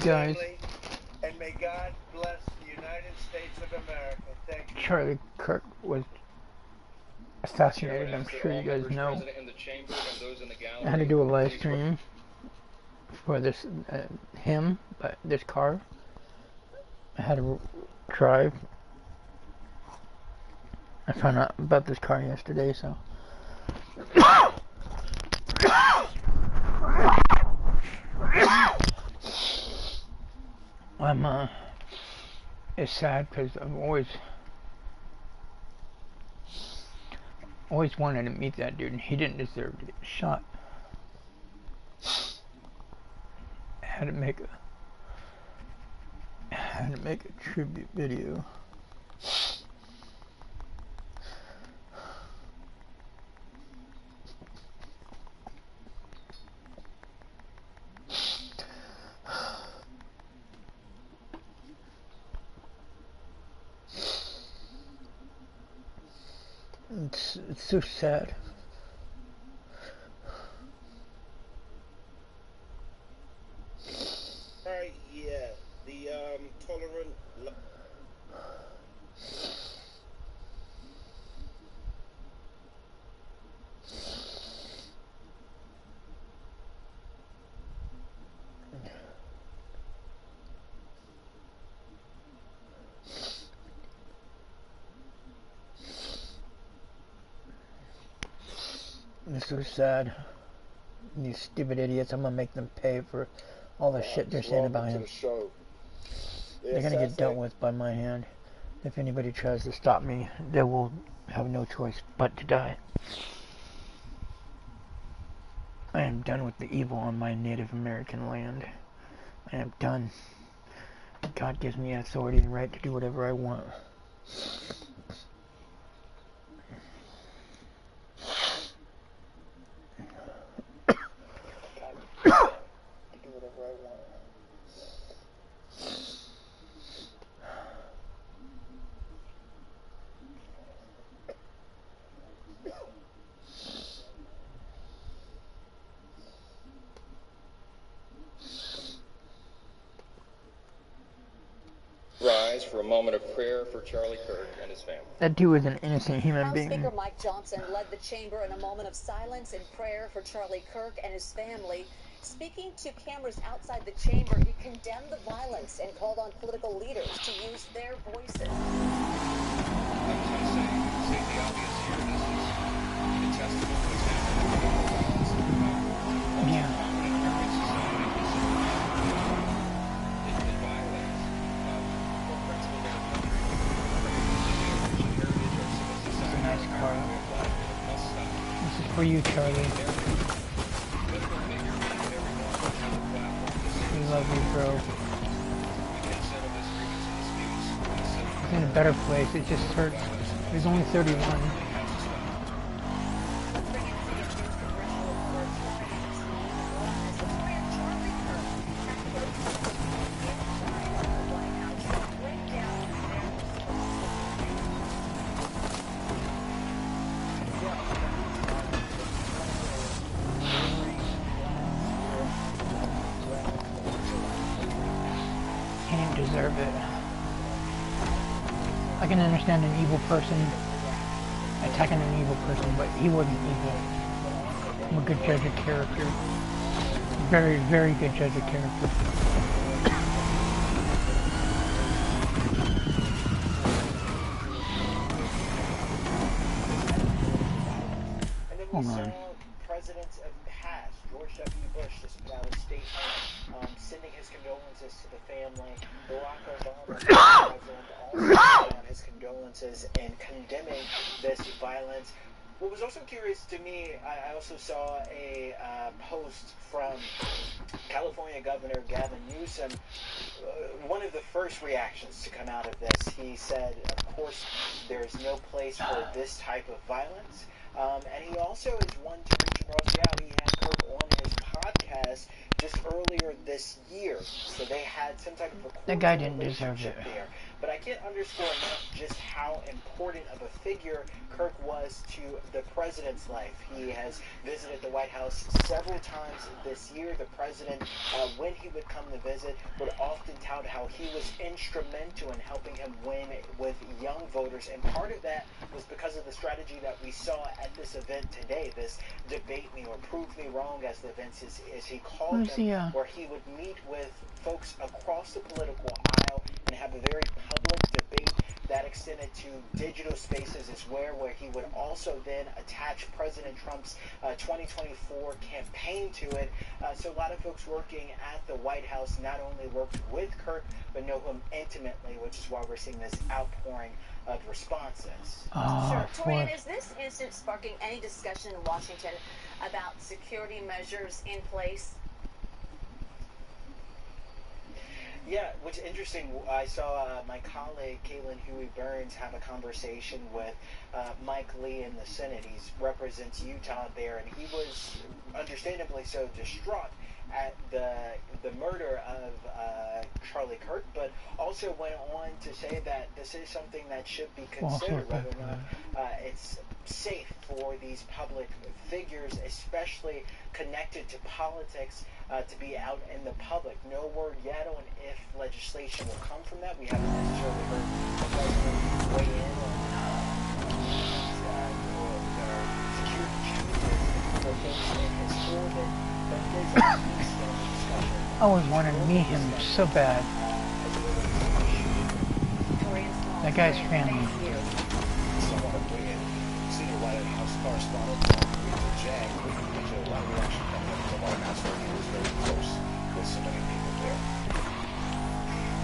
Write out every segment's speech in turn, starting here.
guys. family, and may God bless the United States of America. Thank you. Charlie Kirk was assassinated, I'm sure you guys know. I had to do a live stream for this, this car. I had to drive. I found out about this car yesterday, so. It's sad because I've always wanted to meet that dude, and he didn't deserve to get shot. I had to make a tribute video. It's so sad. Alright, yeah, the tolerant. It's so sad. These stupid idiots, I'm gonna make them pay for all the shit they're saying about him. They're gonna get dealt with by my hand. If anybody tries to stop me, they will have no choice but to die. I am done with the evil on my Native American land. I am done. God gives me authority and right to do whatever I want. Rise for a moment of prayer for Charlie Kirk and his family. That dude was an innocent human being. House Speaker Mike Johnson led the chamber in a moment of silence and prayer for Charlie Kirk and his family. Speaking to cameras outside the chamber, he condemned the violence and called on political leaders to use their voices. For you, Charlie. We love you, bro. He's in a better place. It just hurts. He's only 31. He didn't deserve it. I can understand an evil person attacking an evil person, but he wasn't evil. I'm a good judge of character. Very, very good judge of character. Hold on. Presidents of the past, George W. Bush just put out a statement sending his condolences to the family. Barack Obama, the president, also sent out his condolences and condemning this violence. What was also curious to me, I also saw a post from California Governor Gavin Newsom. One of the first reactions to come out of this, he said, of course, there is no place for this type of violence. And he also is one to reach across. Yeah, he had Kirk on his podcast just earlier this year, so they had some type of a that guy didn't deserve it. there. but I can't underscore enough just how important of a figure Kirk was to the president's life. He has visited the White House several times this year. The president, when he would come to visit, would often tout how he was instrumental in helping him win with young voters, and part of that was because of the strategy that we saw at this event today, this debate me or prove me wrong, as the events as he called them, where he would meet with folks across the political aisle and have a very public debate that extended to digital spaces as well, where he would also then attach President Trump's 2024 campaign to it. So a lot of folks working at the White House not only worked with Kirk, but know him intimately, which is why we're seeing this outpouring of responses. Sure. Torian, is this instance sparking any discussion in Washington about security measures in place? Yeah, which is interesting. I saw my colleague, Caitlin Huey-Burns, have a conversation with Mike Lee in the Senate. He represents Utah there, and he was understandably so distraught at the murder of Charlie Kirk, but also went on to say that this is something that should be considered, whether or not it's safe for these public figures, especially connected to politics, to be out in the public. No word yet on if legislation will come from that. We haven't necessarily heard the president weigh in on security changes for folks in his orbit, but it is at least a discussion. I always wanted to meet him so bad. That guy's family. Senior White House correspondent Richard Jang featured a lot of reaction coming up from the White House where he was very close with so many people there.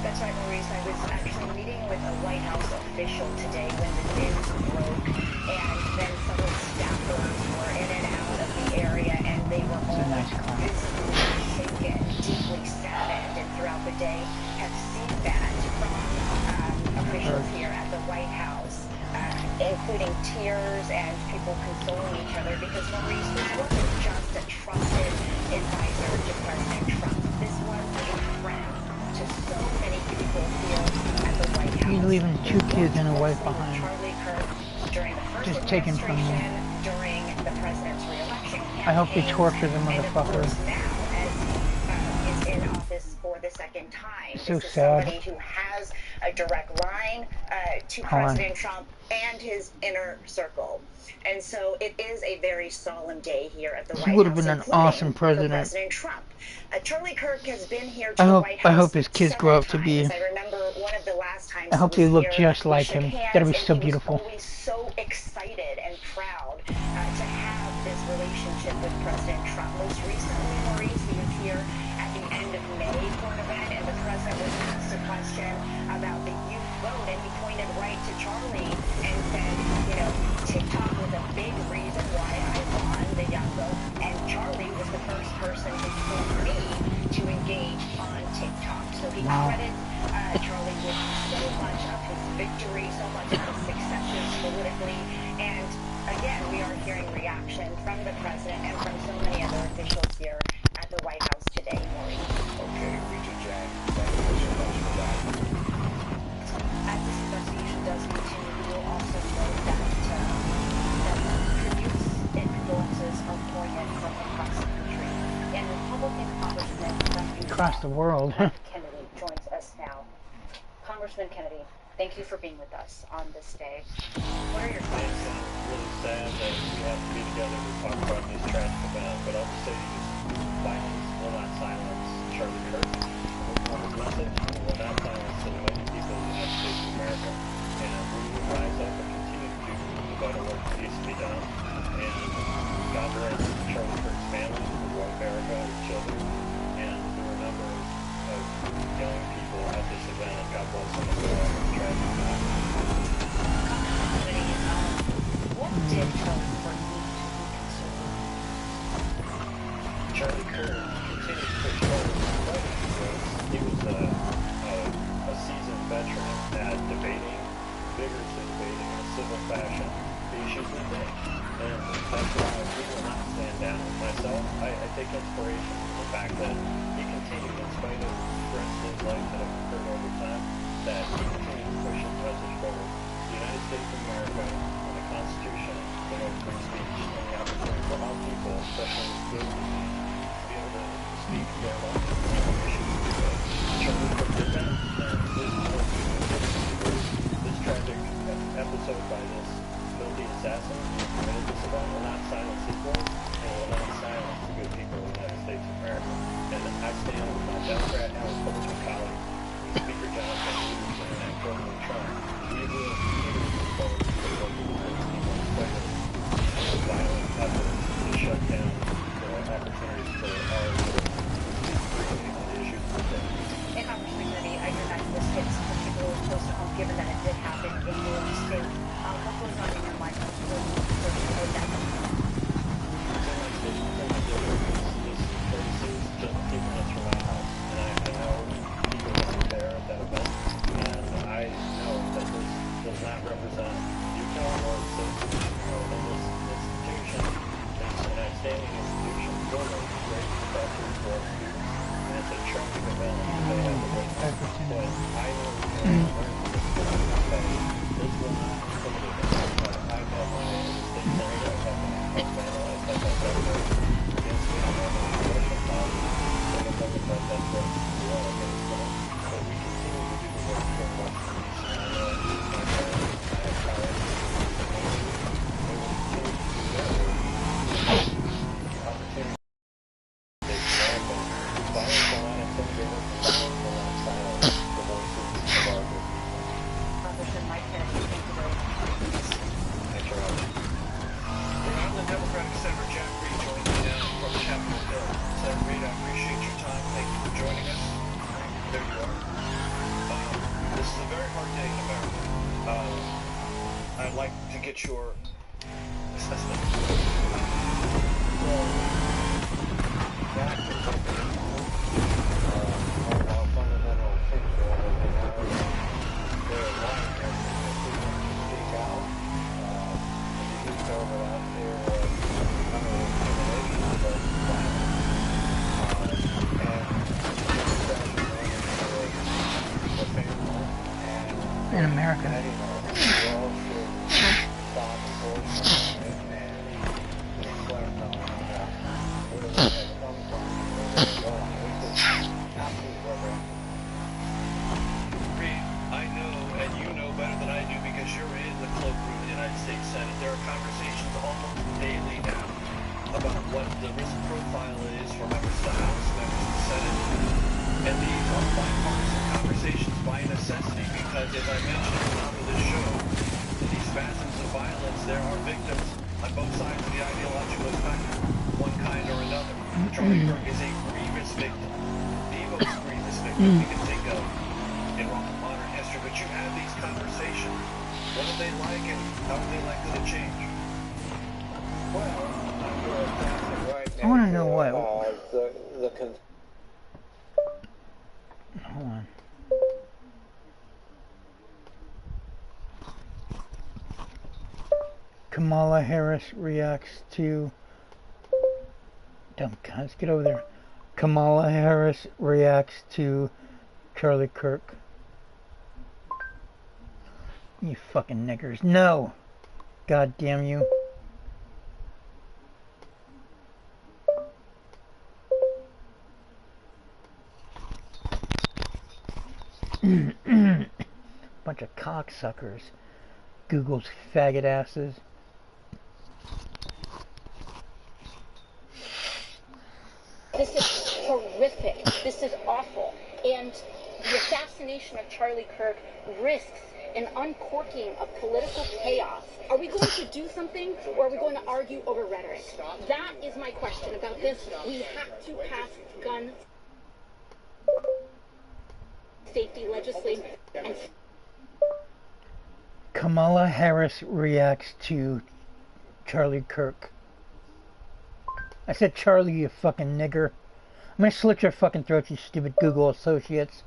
That's right, Maurice. I was actually meeting with a White House official today when the news broke, and then some of the staffers were in and out of the area, and they were all visibly shaken, deeply saddened, and throughout the day have seen that from officials here at the White House, including tears and people consoling each other, because Maurice, this wasn't just a trusted advisor to President Trump. This was a friend to so many people here at the White House. He's leaving 2 kids and a wife behind. Charlie Kirk during the first just taken from me. During the president's re-election campaign. I hope they torture the motherfucker. Now, as he is in office for the second time, So this is sad. somebody who has a direct line to President Trump and his inner circle. And so it is a very solemn day here at the White House. He would have been an awesome president. President Trump. Charlie Kirk has been here to the White House. I hope his kids grow up to be. I remember one of the last times I hope they look here, just like him. That'd be so beautiful. He was always so excited and proud to have this relationship with President Trump. Most recently, Maurice, he was here at the end of May for an event, and the president was asked a question about the youth vote, and he pointed right to Charlie and said, you know, TikTok was a big reason why I won the young vote, and Charlie was the first person who told me to engage on TikTok. So he credits Charlie with so much of his victory, so much of his successes politically, and again, we are hearing reaction from the president and from so many other officials here at the White House today, Maurice. Okay, Richard Jang, thank you so much for that. As this investigation does continue, we will also note that tributes and condolences are pouring in from across the country. And Republican Congressman from Across the world. Kennedy joins us now. Congressman Kennedy, thank you for being with us on this day. What are your thoughts? It's really sad that we have to be together to talk about this tragic event, but I'll just say to you, violence will not silence Charlie Kirk. On his message, it will not silence the many people in the United States of America. And we will rise up and continue to do the vital work that needs to be done. And God bless Charlie Kirk's family, his wife Erica, his children, and the remembrance of young people at this event. And God bless them as well. Tragic event. What did Charlie Kirk need to be concerned? Charlie Kirk continued to push forward despite his growth. He was a seasoned veteran at debating, vigorously debating in a civil fashion the issues of the day. And that's why we will not stand down. Myself, I take inspiration from the fact that he continued, in spite of threats to his life that have occurred over time, that he continued pushing the message forward. The United States of America and the Constitution promotes free speech and the opportunity for all people, especially good people, to be able to speak their life on issues of the day. Charlie Kirk did that, and this tragic episode by this filthy assassin who committed this event will not silence his voice and will not silence the good people of the United States of America. And I stand with my Democrat and Republican colleagues, with Speaker Johnson, Peterson, and President Trump. We will continue to move forward to the local United people in spite of violent efforts to shut down the opportunities for our citizens to speak freely on the issues of the day. In Congressman Kennedy, I know that this hits particularly close to home, given that it did happen in New York State. What goes on in your mind before you heard that? I'd like to get your assessment. In America. Charlie Kirk is a grievous victim, the most grievous victim we can think of in modern history. But you have these conversations. What are they like, and how are they likely to change? Well, I want to know what. Hold on. Kamala Harris reacts to. Dumb cunts, get over there. Kamala Harris reacts to Charlie Kirk. You fucking niggers. No! God damn you. Bunch of cocksuckers. Google's faggot asses. This is horrific. This is awful. And the assassination of Charlie Kirk risks an uncorking of political chaos. Are we going to do something, or are we going to argue over rhetoric? That is my question about this. We have to pass gun safety legislation. And Kamala Harris reacts to Charlie Kirk. I said Charlie, you fucking nigger. I'm gonna slit your fucking throat, you stupid Google associates.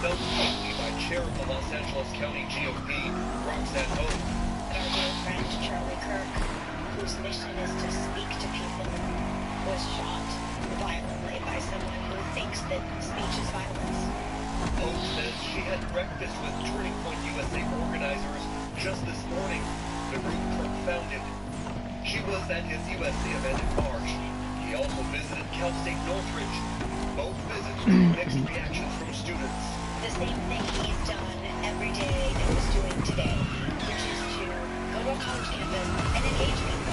felt deeply by Chair of the Los Angeles County GOP, Roxanne Hogue. Our dear friend Charlie Kirk, whose mission is to speak to people, was shot violently by someone who thinks that speech is violence. Hogue says she had breakfast with Turning Point USA organizers just this morning, the group Kirk founded. She was at his USC event in March. He also visited Cal State Northridge. Both visits drew mixed reactions from students. The same thing he's done every day and was doing today, which is to go to a college campus and engage people.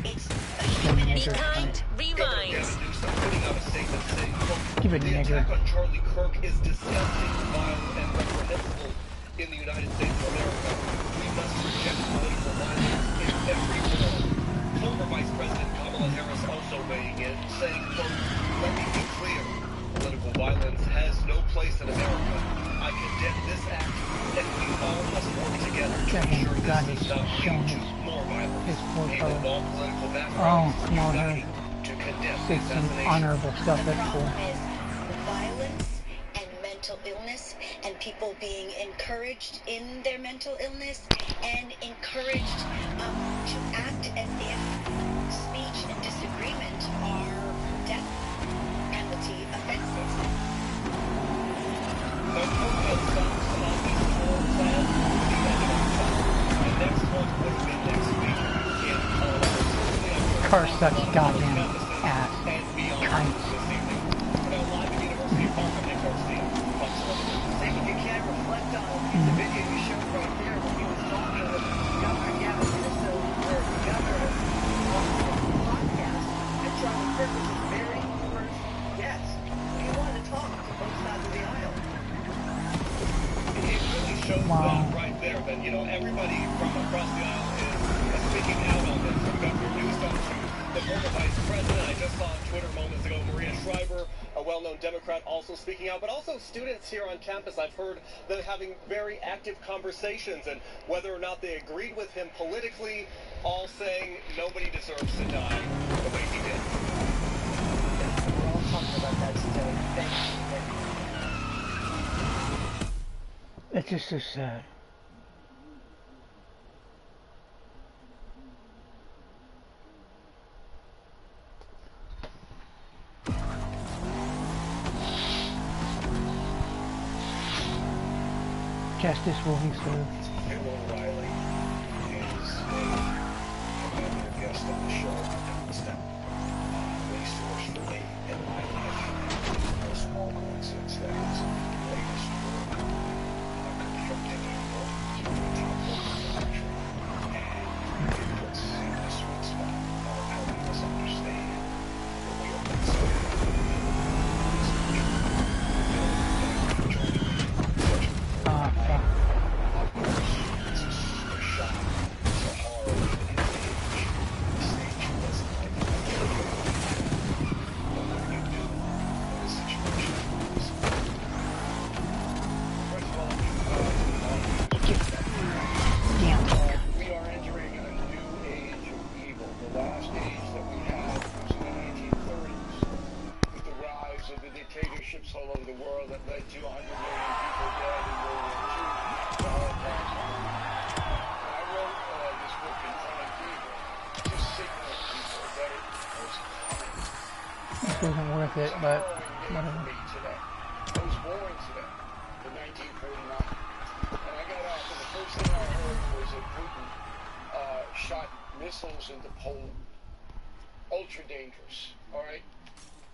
It's a human Be kind, rewind. Gavin Newsom putting out a statement saying, Give it, the nigger. attack on Charlie Kirk is disgusting, vile, and reprehensible in the United States of America. We must reject political violence in every form. Former Vice President Kamala Harris also weighing in, saying, quote, let me be clear, political violence has no place in America. I condemn this act, and we all must work together to ensure this does not lead to more violence. People of all political backgrounds united to condemn the assassination. Honorable stuff, The that's cool. problem is violence and mental illness and people being encouraged in their mental illness and encouraged to act as if speech and disagreement are death penalty offenses. The next one would have been next week in Colorado. Car sucks goddamn ass. Cunt. You can't reflect on the video you showed right there when he was talking with Governor Gavin Newsom, where the governor on the podcast, and Charlie Kirk was his very first guest. He wanted to talk to both sides of the aisle. It really shows that right there that, you know, everybody from across the aisle is speaking out on this. From Governor Newsom to the former vice president. I just saw on Twitter moments ago Maria Shriver, a well-known Democrat, also speaking out, but also students here on campus. I've heard them having very active conversations, and whether or not they agreed with him politically, all saying nobody deserves to die the way he did. We're all talking about that today. Thank you. It's just so sad. Justice will be served. Bill O'Reilly is a guest on the show. It's a resource for me in my life. No small coincidence that his latest work confronting evil to the top of the country, and it puts in the sweet spot of helping us understand the real concern. All over the world that led to 100 million people dead in World War II, the Holocaust. I wrote this book in front of people to signal people that it was coming. This wasn't worth it, but whatever. Today. I was born today, in 1949, and I got up, and the first thing I heard was that Putin shot missiles into Poland. Ultra dangerous, all right?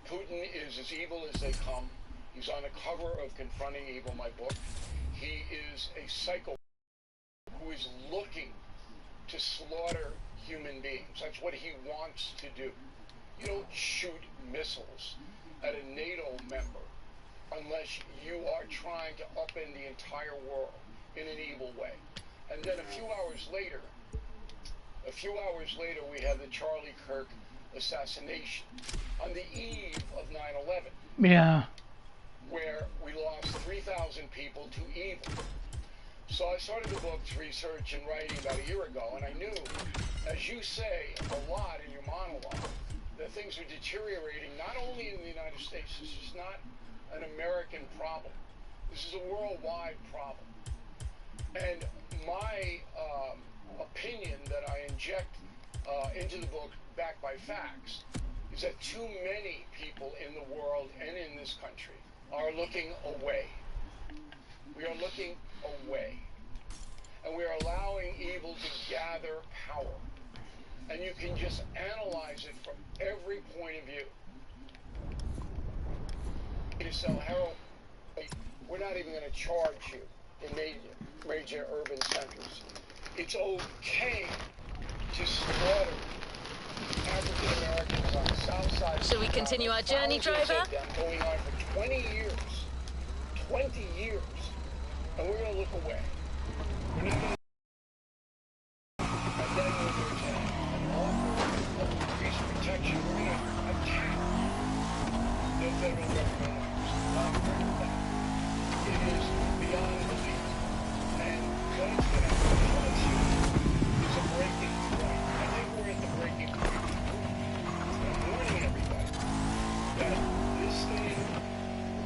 Putin is as evil as they come. He's on the cover of Confronting Evil, my book. He is a psycho who is looking to slaughter human beings. That's what he wants to do. You don't shoot missiles at a NATO member unless you are trying to upend the entire world in an evil way. And then a few hours later, we have the Charlie Kirk assassination on the eve of 9/11. Yeah. Where we lost 3,000 people to evil. So I started the book's research and writing about a year ago, and I knew, as you say a lot in your monologue, that things are deteriorating not only in the United States. This is not an American problem. This is a worldwide problem. And my opinion that I inject into the book, backed by facts, is that too many people in the world and in this country are looking away. We are looking away. And we are allowing evil to gather power. And you can just analyze it from every point of view. To sell heroin, we're not even going to charge you in major urban centers. It's okay to slaughter African Americans on the south side. Shall we continue our journey, driver? Going on for 20 years. 20 years. And we're going to look away. We're not going to. And then when there's an offer of increased protection, we're going to attack the federal government. Not agree with that. It is beyond belief. And what it's going to cause you is a breaking point. I think we're at the breaking point. I'm warning everybody that this thing,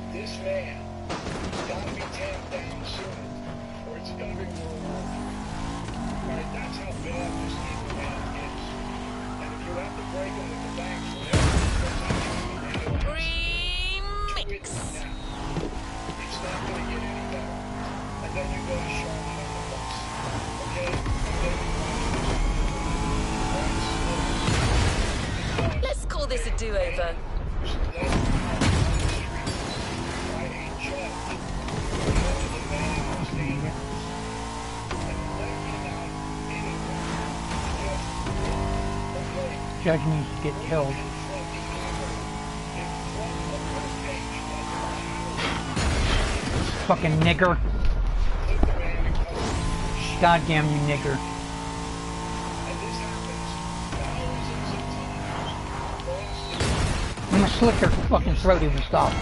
this man, has got to be tamped down soon, or it's going to be World War III. Right? That's how bad this evil man is. And if you have to break him with the banks, Remix. now. It's not going to get any better. And then you go to Charlotte on the bus. Okay? And then you Let's call this a do-over. Judge needs to get killed. Fucking nigger. Goddamn you nigger. I'm gonna slit your fucking throat if you stop.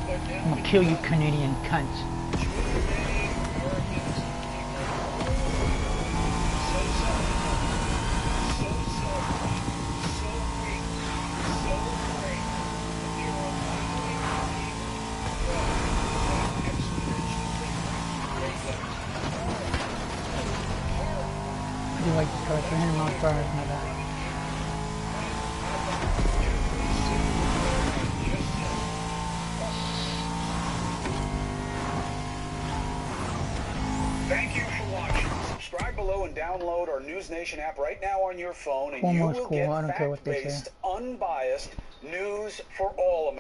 I'm gonna kill you Canadian cunts. I do like the car, 300 miles per hour is not bad. Thank you for watching. Subscribe below and download our News Nation app right now on your phone, and you will get fact-based, unbiased news for all of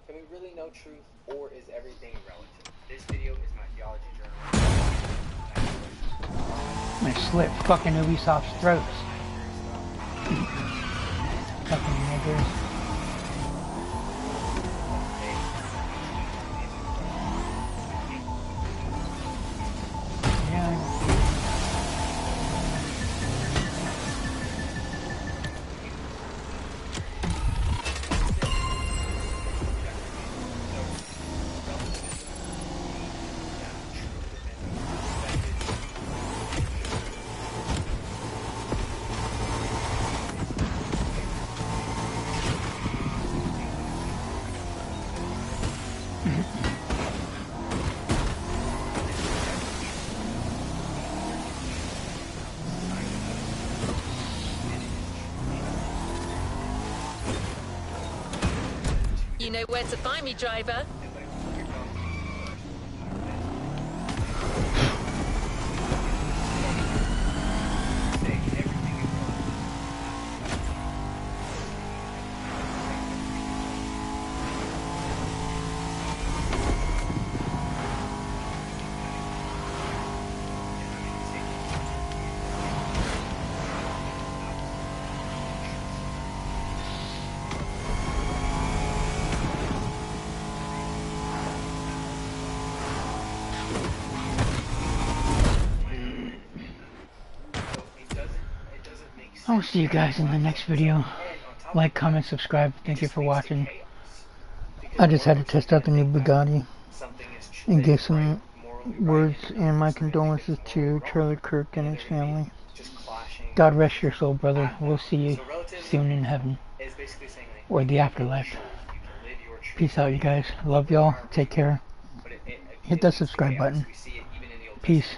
Can we really know truth, or is everything relative? This video is my theology journal. I'm gonna slit fucking Ubisoft's throats. Fucking niggers. You know where to find me, driver. I'll see you guys in the next video. Like, comment, subscribe. Thank you for watching. I just had to test out the new Bugatti and give some words and my condolences to Charlie Kirk and his family. God rest your soul, brother. We'll see you soon in heaven or the afterlife. Peace out, you guys. Love y'all. Take care. Hit that subscribe button. Peace.